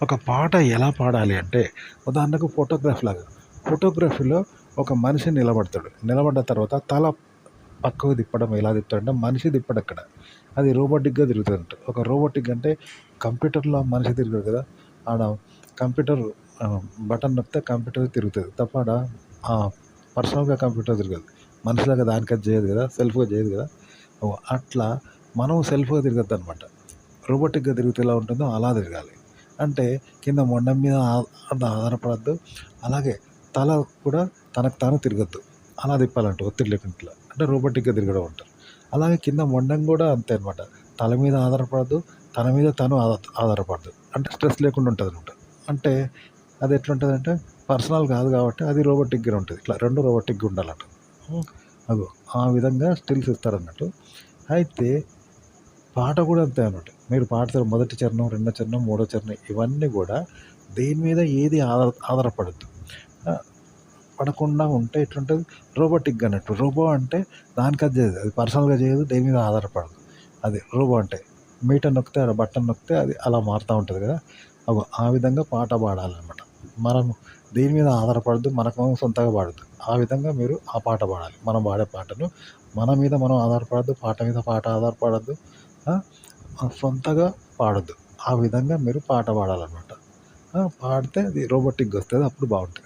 ఒక పాట ఎలా పాడాలి అంటే ఉదాహరణకు ఫోటోగ్రాఫ్ లాగా. ఫోటోగ్రఫీలో ఒక మనిషి నిలబడతాడు. నిలబడ్డ తర్వాత తల పక్కకు తిప్పడం ఎలా తిప్పుతాడంటే మనిషి తిప్పడక్కడ. అది రోబోటిక్‌గా తిరుగుతదంట. ఒక రోబోటిక్ అంటే కంప్యూటర్‌లో మనిషి తిరగడు కదా! ఆడ కంప్యూటర్ బటన్ నొక్కితే కంప్యూటర్ తిరుగుతది. తప్ప ఆడ పర్సనల్‌గా కంప్యూటర్ తిరగదు. మనిషిలాగా దానికది చేయదు కదా! సెల్ఫ్‌గా చేయదు కదా! అట్లా మనం సెల్ఫ్‌గా తిరగొద్దనమాట. రోబోటిక్‌గా తిరిగితే ఎలా ఉంటుందో అలా తిరగాలి. అంటే కింద మొండెం మీద ఆధారపడొద్దు. అలాగే తల కూడా తనకు తాను తిరగొద్దు. అలా తిప్పాలంట ఒత్తిడి లేకుండా ఇట్లా. అంటే రోబోటిక్‌గా తిరగడం అంటారు. అలాగే కింద మొండెం కూడా అంతే అనమాట. తల మీద ఆధారపడొద్దు. తన మీద తను ఆధారపడదు. అంటే స్ట్రెస్ లేకుండా ఉంటదనమాట. అంటే అది ఎట్లుంటదంటే పర్సనల్ కాదు కాబట్టి అది రోబోటిక్‌గానే ఉంటది. ఇట్లా 2 రోబోటిక్‌గా ఉండాలంట. హ్మ్. అగో ఆ విధంగా స్టిల్స్ ఇస్తారన్నట్టు. అయితే పాట కూడా అంతే అన్నమాట. మీరు పాడతారు మొదటి చరణం, రెండో చరణం, మూడో చరణం ఇవన్నీ గూడా దేని మీద ఏది ఆధారపడొద్దు. ఆహ్, పడకుండా ఉంటే ఎట్లుంటది రోబోటిక్‌గా అన్నట్టు. రోబో అంటే దానికది చేయదు. అది పర్సనల్‌గా చేయదు. దేని మీద ఆధారపడదు. అది రోబో అంటే. మీటర్ నొక్కితే ఆడ బటన్ నొక్కితే అది అలా మారుతా ఉంటది గదా! అగో ఆ విధంగా పాట పాడాలనమాట. మనం దేని మీద ఆధారపడద్దు. మనకు మనం సొంతంగా పాడొద్దు. ఆ విధంగా మీరు ఆ పాట పాడాలి. మనం పాడే పాటను మన మీద మనం ఆధారపడద్దు. పాట మీద పాట ఆధారపడద్దు. ఆ! సొంతగా పాడొద్దు. ఆ విధంగా మీరు పాట పాడాలనమాట. పాడితే అది రోబోటిక్‌గా వస్తది. అప్పుడు బావుంటది.